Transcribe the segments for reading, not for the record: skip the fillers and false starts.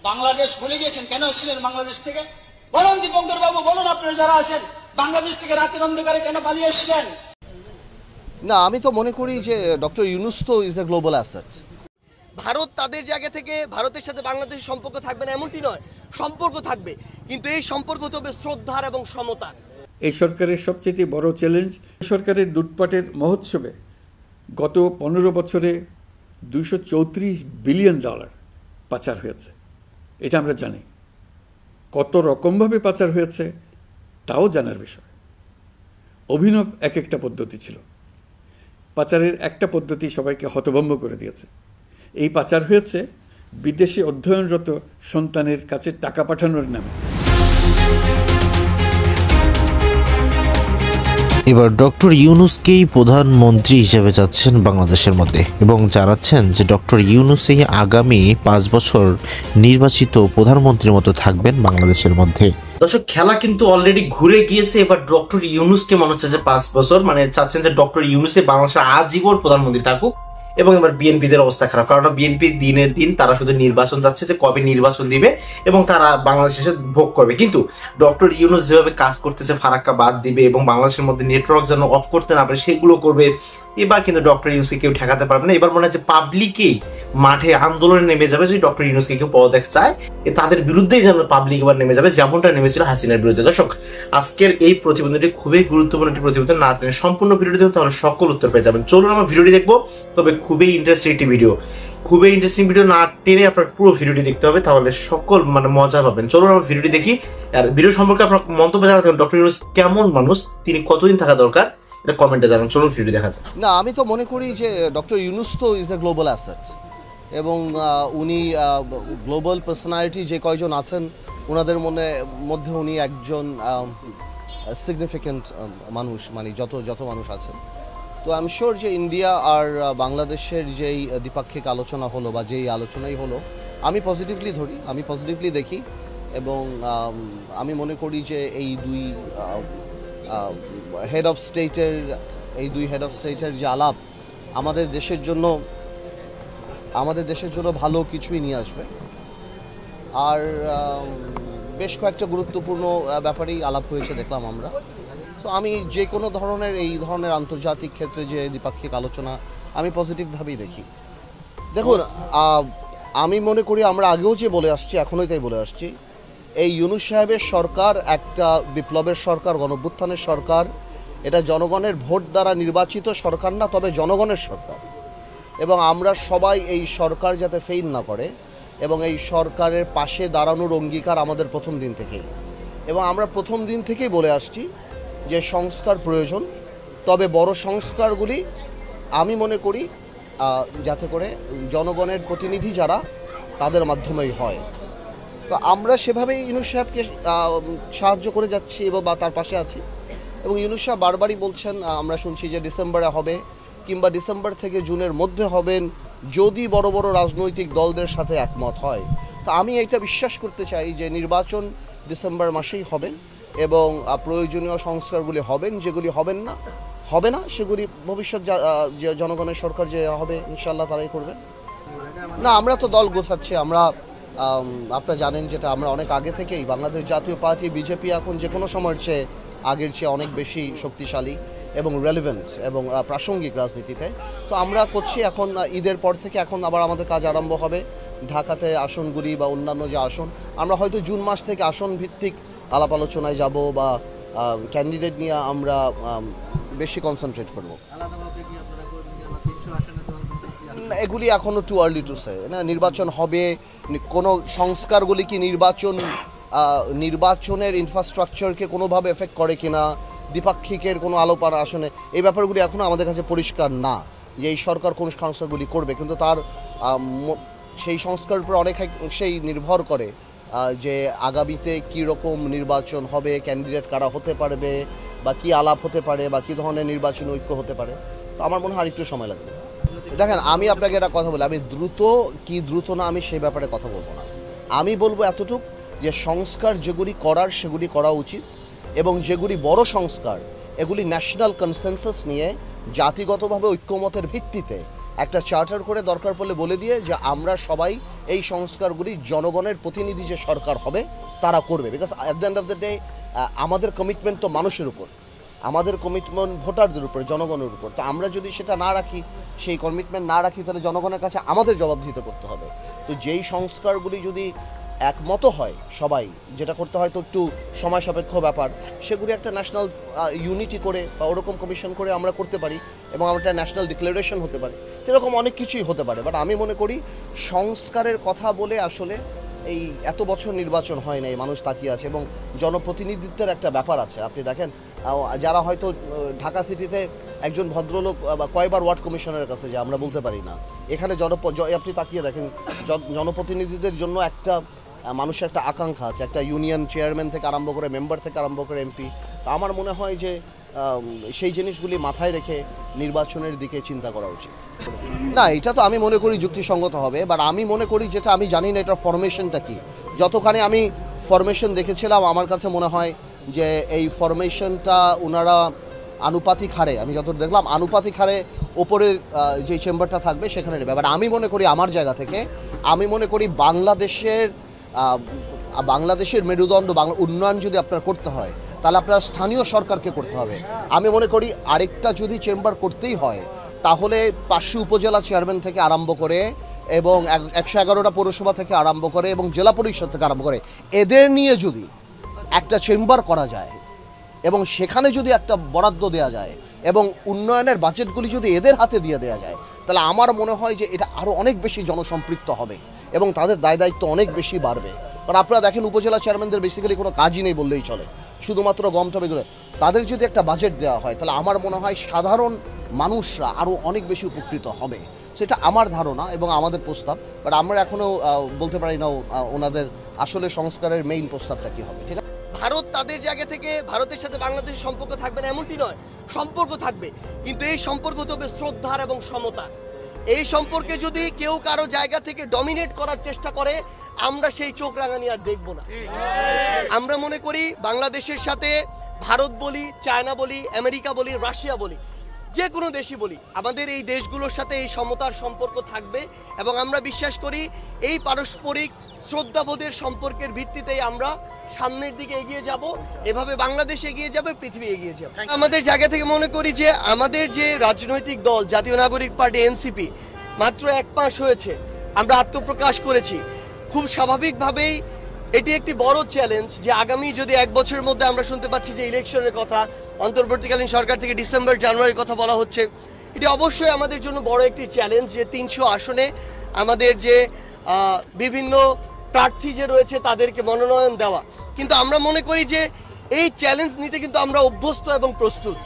বাংলাদেশ ভুলে গিয়েছেন? কেন এসেছিলেন বাংলাদেশ থেকে? বলুন দীপঙ্কর বাবু, বলুন আপনারা যারা আছেন, বাংলাদেশ থেকে রাতের অন্ধকারে কেন পালিয়ে এসেছিলেন? না, আমি তো মনে করি যে ডক্টর ইউনূস তো is a global asset. Bharat তাদের জায়গা থেকে ভারতের সাথে বাংলাদেশের সম্পর্ক থাকবে না এমনটি নয়, সম্পর্ক থাকবে, কিন্তু এই সম্পর্ক হতে হবে শ্রদ্ধার এবং সমতার। এই সরকারের সবচেয়ে বড় চ্যালেঞ্জ, সরকারের লুটপাটের মহোৎসবে গত 15 বছরে $234 বিলিয়ন পাচার হয়েছে। এটা আমরা জানি। কত রকমভাবে পাচার হয়েছে তাও জানার বিষয়। অভিনব এক একটা পদ্ধতি ছিল। পাচারের একটা পদ্ধতি সবাইকে হতভম্ব করে দিয়েছে। এই পাচার হয়েছে বিদেশে অধ্যয়নরত সন্তানের কাছে টাকা পাঠানোর নামে। এবার ডক্টর ইউনূসকেই প্রধানমন্ত্রী হিসেবে যাচ্ছেন বাংলাদেশের মধ্যে এবং জানাচ্ছেন যে ডক্টর ইউনূসই আগামী 5 বছর নির্বাচিত প্রধানমন্ত্রীর মতো থাকবেন বাংলাদেশের মধ্যে। দর্শক, খেলা কিন্তু অলরেডি ঘুরে গিয়েছে। এবার ডক্টর ইউনূসকে মনে হচ্ছে যে 5 বছর মানে চাচ্ছেন যে ডক্টর ইউনূসে বাংলাদেশের আজীবন প্রধানমন্ত্রী থাকুক। এবং এবার বিএনপিদের অবস্থা খারাপ, কারণ বিএনপি দিনের দিন তারা শুধু নির্বাচন যাচ্ছে যে কবে নির্বাচন দিবে এবং তারা বাংলাদেশে ভোগ করবে। কিন্তু ডক্টর ইউনূস যেভাবে কাজ করতেছে, ফারাক্কা বাদ দিবে এবং বাংলাদেশের মধ্যে নেটওয়ার্ক যেন অফ করতে না পারে সেগুলো করবে। এবার কিন্তু ডক্টর ইউনূসকে কেউ ঠেকাতে পারবে না। এবার মনে হয় যে পাবলিকেই মাঠে আন্দোলনে নেমে যাবে যে ডক্টর ইউনূসকে কেউ পদত্যাগ চায়, তাদের বিরুদ্ধেই যেন পাবলিক এবার নেমে যাবে, যেমনটা নেমেছিল হাসিনার বিরুদ্ধে। দর্শক, আজকের এই প্রতিবেদনটি খুবই গুরুত্বপূর্ণ একটি প্রতিবেদন। না টেনে সম্পূর্ণ ভিডিওটি দেখুন, তাহলে সকল উত্তর পেয়ে যাবেন। চলুন আমরা ভিডিওটি দেখবো। তবে খুবই ইন্টারেস্টিং একটি ভিডিও, খুবই ইন্টারেস্টিং ভিডিও। না টেনে আপনার পুরো ভিডিওটি দেখতে হবে, তাহলে সকল মজা পাবেন। চলুন আমরা ভিডিওটি দেখি। আর ভিডিও সম্পর্কে আপনার মন্তব্য জানাতে হবে। ডক্টর ইউনূস কেমন মানুষ, তিনি কতদিন থাকা দরকার, এটা কমেন্টে জানান। চলুন ভিডিও দেখা যাক। না, আমি তো মনে করি যে ডক্টর ইউনূস তো ইজ এ গ্লোবাল অ্যাসেট এবং উনি গ্লোবাল পার্সোনালিটি যে কয়জন আছেন ওনাদের মধ্যে উনি একজন সিগনিফিক্যান্ট মানুষ, মানে যত মানুষ আছেন। তো আই এম শিওর যে ইন্ডিয়া আর বাংলাদেশের যেই দ্বিপাক্ষিক আলোচনা হলো বা যেই আলোচনাই হলো, আমি পজিটিভলি ধরি, আমি পজিটিভলি দেখি এবং আমি মনে করি যে এই দুই হেড অফ স্টেটের যে আলাপ আমাদের দেশের জন্য ভালো কিছুই নিয়ে আসবে। আর বেশ কয়েকটা গুরুত্বপূর্ণ ব্যাপারেই আলাপ হয়েছে দেখলাম আমরা। তো আমি যে কোনো এই ধরনের আন্তর্জাতিক ক্ষেত্রে যে দ্বিপাক্ষিক আলোচনা আমি পজিটিভভাবেই দেখি। দেখুন, আমি মনে করি আমরা আগেও যে বলে আসছি, এখনই তাই বলে আসছি, এই ইউনূস সাহেবের সরকার একটা বিপ্লবের সরকার, গণঅভ্যুত্থানের সরকার। এটা জনগণের ভোট দ্বারা নির্বাচিত সরকার না, তবে জনগণের সরকার। এবং আমরা সবাই এই সরকার যাতে ফেইল না করে এবং এই সরকারের পাশে দাঁড়ানোর অঙ্গীকার আমাদের প্রথম দিন থেকেই। এবং আমরা প্রথম দিন থেকেই বলে আসছি যে সংস্কার প্রয়োজন, তবে বড় সংস্কারগুলি আমি মনে করি যাতে করে জনগণের প্রতিনিধি যারা তাদের মাধ্যমেই হয়। তো আমরা সেভাবেই ইউনূস সাহেবকে সাহায্য করে যাচ্ছি বা তার পাশে আছি। এবং ইউনূস সাহেব বারবারই বলছেন, আমরা শুনছি যে ডিসেম্বরে হবে কিংবা ডিসেম্বর থেকে জুনের মধ্যে হবেন, যদি বড় বড় রাজনৈতিক দলদের সাথে একমত হয়। তো আমি এটা বিশ্বাস করতে চাই যে নির্বাচন ডিসেম্বর মাসেই হবে এবং প্রয়োজনীয় সংস্কারগুলি হবেন। যেগুলি হবে না সেগুলি ভবিষ্যৎ যে জনগণের সরকার যে হবে ইনশাল্লাহ তারাই করবে। না, আমরা তো দল গোছাচ্ছি। আপনারা জানেন যেটা আমরা অনেক আগে থেকেই, বাংলাদেশ জাতীয় পার্টি বিজেপি এখন যে কোনো সময়ের চেয়ে আগের চেয়ে অনেক বেশি শক্তিশালী এবং রেলেভেন্ট এবং প্রাসঙ্গিক রাজনীতিতে। তো আমরা করছি এখন ঈদের পর থেকে এখন আবার আমাদের কাজ আরম্ভ হবে। ঢাকাতে আসনগুলি বা অন্যান্য যে আসন, আমরা হয়তো জুন মাস থেকে আসন ভিত্তিক আলাপ আলোচনায় যাব বা ক্যান্ডিডেট নিয়ে আমরা বেশি কনসেন্ট্রেট করব। এগুলি এখনও টু আর্লি টু সে। না, নির্বাচন হবে, কোনো সংস্কারগুলি কি নির্বাচনের ইনফ্রাস্ট্রাকচারকে কোনোভাবে এফেক্ট করে কিনা, দ্বিপাক্ষিকের কোনো আলোচনা আসনে, এই ব্যাপারগুলি এখনও আমাদের কাছে পরিষ্কার না যে এই সরকার কোন সংস্কারগুলি করবে। কিন্তু তার সেই সংস্কারের উপর অনেকাংশেই নির্ভর করে যে আগামীতে কী রকম নির্বাচন হবে, ক্যান্ডিডেট কারা হতে পারবে বা কী আলাপ হতে পারে বা কী ধরনের নির্বাচনী ঐক্য হতে পারে। তো আমার মনে হয় আরেকটু সময় লাগবে। দেখেন, আমি আপনাকে একটা কথা বলি, আমি দ্রুত না আমি সেই ব্যাপারে কথা বলবো না। আমি বলবো এতটুকু যে সংস্কার যেগুলি করার সেগুলি করা উচিত এবং যেগুলি বড় সংস্কার এগুলি ন্যাশনাল কনসেনসাস নিয়ে জাতিগতভাবে ঐক্যমতের ভিত্তিতে একটা চার্টার করে দরকার পড়লে বলে দিয়ে যে আমরা সবাই এই সংস্কারগুলি জনগণের প্রতিনিধি যে সরকার হবে তারা করবে। Because at the end of the day আমাদের কমিটমেন্ট তো মানুষের উপর, আমাদের কমিটমেন্ট ভোটারদের উপর, জনগণের উপর। তো আমরা যদি সেটা না রাখি, সেই কমিটমেন্ট না রাখি, তাহলে জনগণের কাছে আমাদের জবাবদিহিতা করতে হবে। তো যেই সংস্কারগুলি যদি একমত হয় সবাই, যেটা করতে হয়তো একটু সময় সাপেক্ষ ব্যাপার, সেগুলি একটা ন্যাশনাল ইউনিটি করে বা ওরকম কমিশন করে আমরা করতে পারি এবং আমরা একটা ন্যাশনাল ডিক্লারেশন হতে পারে, এরকম অনেক কিছুই হতে পারে। বাট আমি মনে করি সংস্কারের কথা বলে আসলে এই এত বছর নির্বাচন হয় নাই, মানুষ তাকিয়ে আছে এবং জনপ্রতিনিধিত্বের একটা ব্যাপার আছে। আপনি দেখেন যারা হয়তো ঢাকা সিটিতে একজন ভদ্রলোক বা কয়বার ওয়ার্ড কমিশনের কাছে যায় আমরা বলতে পারি না, এখানে আপনি তাকিয়ে দেখেন জনপ্রতিনিধিদের জন্য একটা মানুষের একটা আকাঙ্ক্ষা আছে, একটা ইউনিয়ন চেয়ারম্যান থেকে আরম্ভ করে মেম্বার থেকে আরম্ভ করে এমপি। তো আমার মনে হয় যে সেই জিনিসগুলি মাথায় রেখে নির্বাচনের দিকে চিন্তা করা উচিত। না, এটা তো আমি মনে করি যুক্তিসঙ্গত হবে, বাট আমি মনে করি যেটা আমি জানি না এটার ফরমেশনটা কি। যতখানি আমি ফরমেশন দেখেছিলাম আমার কাছে মনে হয় যে এই ফরমেশনটা ওনারা আনুপাতিক হারে, আমি যত দেখলাম আনুপাতিক হারে ওপরের যে চেম্বারটা থাকবে সেখানে নেবে। বাট আমি মনে করি আমার জায়গা থেকে আমি মনে করি বাংলাদেশের মেরুদণ্ড উন্নয়ন যদি আপনার করতে হয় তাহলে আপনার স্থানীয় সরকারকে করতে হবে। আমি মনে করি আরেকটা যদি চেম্বার করতেই হয় তাহলে 500 উপজেলা চেয়ারম্যান থেকে আরম্ভ করে এবং 111টা পৌরসভা থেকে আরম্ভ করে এবং জেলা পরিষদ থেকে আরম্ভ করে এদের নিয়ে যদি একটা চেম্বার করা যায় এবং সেখানে যদি একটা বরাদ্দ দেওয়া যায় এবং উন্নয়নের বাজেটগুলি যদি এদের হাতে দিয়ে দেওয়া যায়, তাহলে আমার মনে হয় যে এটা আরও অনেক বেশি জনসম্পৃক্ত হবে এবং তাদের দায়িত্ব অনেক বেশি বাড়বে। কারণ আপনারা দেখেন উপজেলা চেয়ারম্যানদের বেসিক্যালি কোনো কাজই নেই বললেই চলে, শুধুমাত্র গম টবেগুলো। তাদের যদি একটা বাজেট দেওয়া হয় তাহলে আমার মনে হয় সাধারণ মানুষরা আরও অনেক বেশি উপকৃত হবে। সেটা আমার ধারণা এবং আমাদের প্রস্তাব, বাট আমরা এখনও বলতে পারি না ওনাদের আসলে সংস্কারের মেইন প্রস্তাবটা কী হবে। ঠিক আছে, ভারত তাদের জায়গা থেকে ভারতের সাথে বাংলাদেশের সম্পর্ক থাকবে না এমনটি নয়, সম্পর্ক থাকবে, কিন্তু এই সম্পর্ক তবে শ্রদ্ধার এবং সমতা। এই সম্পর্কে যদি কেউ কারো জায়গা থেকে ডমিনেট করার চেষ্টা করে আমরা সেই চোখ রাঙানি আর দেখব না। আমরা মনে করি বাংলাদেশের সাথে ভারত বলি, চায়না বলি, আমেরিকা বলি, রাশিয়া বলি, যে কোনো দেশই বলি, আমাদের এই দেশগুলোর সাথে এই সমতার সম্পর্ক থাকবে এবং আমরা বিশ্বাস করি এই পারস্পরিক শ্রদ্ধাবোধের সম্পর্কের ভিত্তিতেই আমরা সামনের দিকে এগিয়ে যাব। এভাবে বাংলাদেশ এগিয়ে যাবে, পৃথিবী এগিয়ে যাবে। আমাদের জায়গা থেকে মনে করি যে আমাদের যে রাজনৈতিক দল জাতীয় নাগরিক পার্টি এনসিপি মাত্র 1 মাস হয়েছে আমরা আত্মপ্রকাশ করেছি। খুব স্বাভাবিকভাবেই এটি একটি বড় চ্যালেঞ্জ যে আগামী যদি 1 বছরের মধ্যে আমরা শুনতে পাচ্ছি যে ইলেকশনের কথা, অন্তর্বর্তীকালীন সরকার থেকে ডিসেম্বর জানুয়ারির কথা বলা হচ্ছে, এটি অবশ্যই আমাদের জন্য বড় একটি চ্যালেঞ্জ যে 300 আসনে আমাদের যে বিভিন্ন প্রার্থী যে রয়েছে তাদেরকে মনোনয়ন দেওয়া। কিন্তু আমরা মনে করি যে এই চ্যালেঞ্জ নিতে কিন্তু আমরা অভ্যস্ত এবং প্রস্তুত।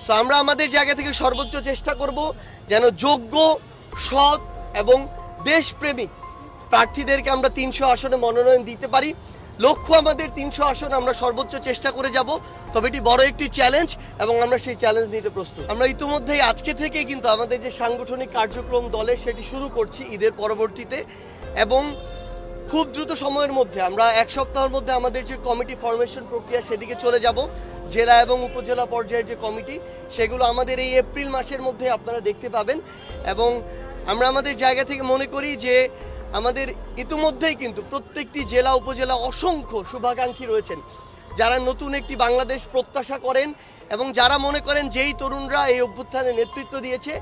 সো আমরা আমাদের জায়গা থেকে সর্বোচ্চ চেষ্টা করব যেন যোগ্য, সৎ এবং দেশপ্রেমিক প্রার্থীদেরকে আমরা 300 আসনে মনোনয়ন দিতে পারি। লক্ষ্য আমাদের 300 আসন আমরা সর্বোচ্চ চেষ্টা করে যাব, তবে এটি বড় একটি চ্যালেঞ্জ এবং আমরা সেই চ্যালেঞ্জ নিতে প্রস্তুত। আমরা ইতিমধ্যেই আজকে থেকেই কিন্তু আমাদের যে সাংগঠনিক কার্যক্রম দলের সেটি শুরু করছি ঈদের পরবর্তীতে, এবং খুব দ্রুত সময়ের মধ্যে আমরা 1 সপ্তাহের মধ্যে আমাদের যে কমিটি ফরমেশন প্রক্রিয়া সেদিকে চলে যাব। জেলা এবং উপজেলা পর্যায়ের যে কমিটি সেগুলো আমাদের এই এপ্রিল মাসের মধ্যে আপনারা দেখতে পাবেন। এবং আমরা আমাদের জায়গা থেকে মনে করি যে আমাদের ইতিমধ্যেই কিন্তু প্রত্যেকটি জেলা উপজেলা অসংখ্য শুভাকাঙ্ক্ষী রয়েছেন যারা নতুন একটি বাংলাদেশ প্রত্যাশা করেন এবং যারা মনে করেন যেই তরুণরা এই অভ্যুত্থানে নেতৃত্ব দিয়েছে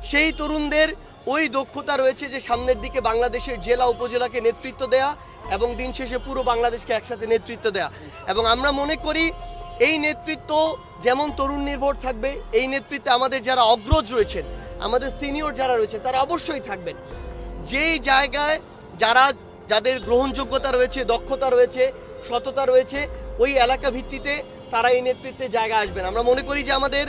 সেই তরুণদের ওই দক্ষতা রয়েছে যে সামনের দিকে বাংলাদেশের জেলা উপজেলাকে নেতৃত্ব দেয়া এবং দিন শেষে পুরো বাংলাদেশকে একসাথে নেতৃত্ব দেয়া। এবং আমরা মনে করি এই নেতৃত্ব যেমন তরুণ নির্ভর থাকবে, এই নেতৃত্বে আমাদের যারা অগ্রজ রয়েছেন, আমাদের সিনিয়র যারা রয়েছে তারা অবশ্যই থাকবেন। যেই জায়গায় যাদের গ্রহণযোগ্যতা রয়েছে, দক্ষতা রয়েছে, সততা রয়েছে, ওই এলাকা ভিত্তিতে তারা এই নেতৃত্বে জায়গা আসবেন। আমরা মনে করি যে আমাদের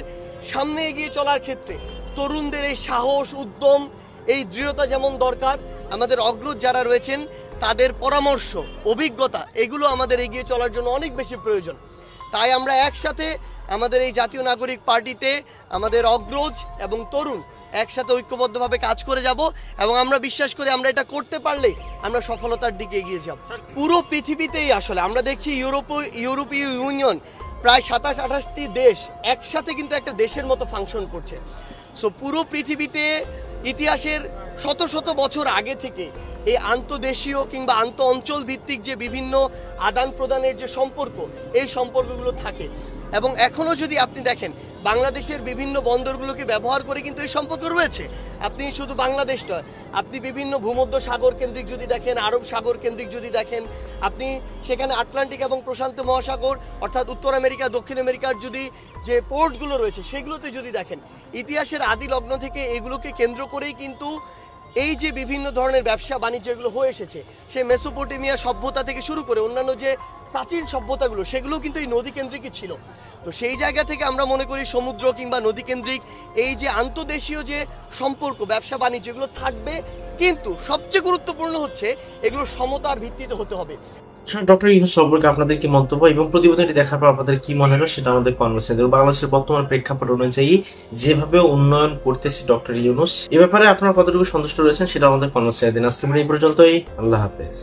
সামনে এগিয়ে চলার ক্ষেত্রে তরুণদের এই সাহস, উদ্যম, এই দৃঢ়তা যেমন দরকার, আমাদের অগ্রজ যারা রয়েছেন তাদের পরামর্শ, অভিজ্ঞতা, এগুলো আমাদের এগিয়ে চলার জন্য অনেক বেশি প্রয়োজন। তাই আমরা একসাথে আমাদের এই জাতীয় নাগরিক পার্টিতে আমাদের অগ্রজ এবং তরুণ একসাথে ঐক্যবদ্ধভাবে কাজ করে যাব এবং আমরা বিশ্বাস করি আমরা এটা করতে পারলে আমরা সফলতার দিকে এগিয়ে যাব। পুরো পৃথিবীতেই আসলে আমরা দেখছি ইউরোপীয় ইউনিয়ন প্রায় 27-28টি দেশ একসাথে কিন্তু একটা দেশের মতো ফাংশন করছে। সো পুরো পৃথিবীতে ইতিহাসের শত শত বছর আগে থেকে এই আন্তদেশীয় কিংবা আন্ত অঞ্চল ভিত্তিক যে বিভিন্ন আদান প্রদানের যে সম্পর্ক, এই সম্পর্কগুলো থাকে। এবং এখনও যদি আপনি দেখেন বাংলাদেশের বিভিন্ন বন্দরগুলোকে ব্যবহার করে কিন্তু এই সম্পর্ক রয়েছে। আপনি শুধু বাংলাদেশ নয়, আপনি বিভিন্ন ভূমধ্য সাগর কেন্দ্রিক যদি দেখেন, আরব সাগর কেন্দ্রিক যদি দেখেন, আপনি সেখানে আটলান্টিক এবং প্রশান্ত মহাসাগর অর্থাৎ উত্তর আমেরিকা দক্ষিণ আমেরিকার যদি যে পোর্টগুলো রয়েছে সেগুলোতে যদি দেখেন, ইতিহাসের আদি লগ্ন থেকে এগুলোকে কেন্দ্র করেই কিন্তু এই যে বিভিন্ন ধরনের ব্যবসা বাণিজ্য এগুলো হয়ে এসেছে। সে মেসোপটেমিয়া সভ্যতা থেকে শুরু করে অন্যান্য যে প্রাচীন সভ্যতাগুলো সেগুলো কিন্তু এই নদী কেন্দ্রিকই ছিল। তো সেই জায়গা থেকে আমরা মনে করি সমুদ্র কিংবা নদী কেন্দ্রিক এই যে আন্তদেশীয় যে সম্পর্ক ব্যবসা বাণিজ্য এগুলো থাকবে, কিন্তু সবচেয়ে গুরুত্বপূর্ণ হচ্ছে এগুলো সমতার ভিত্তিতে হতে হবে। ডক্টর ইউনূস সম্পর্কে আপনাদের কি মন্তব্য এবং প্রতিবেদনটি দেখার পর আপনাদের কি মনে হলো সেটা আমাদের কনভারসেশন দেব। বাংলাদেশের বর্তমান প্রেক্ষাপট অনুযায়ী যেভাবে উন্নয়ন করতেছে ডক্টর ইউনূস, এ ব্যাপারে আপনারা কতটুকু সন্তুষ্ট রয়েছেন সেটা আমাদের কনভারসেশন দিন। আজকে এই পর্যন্তই, আল্লাহ হাফেজ।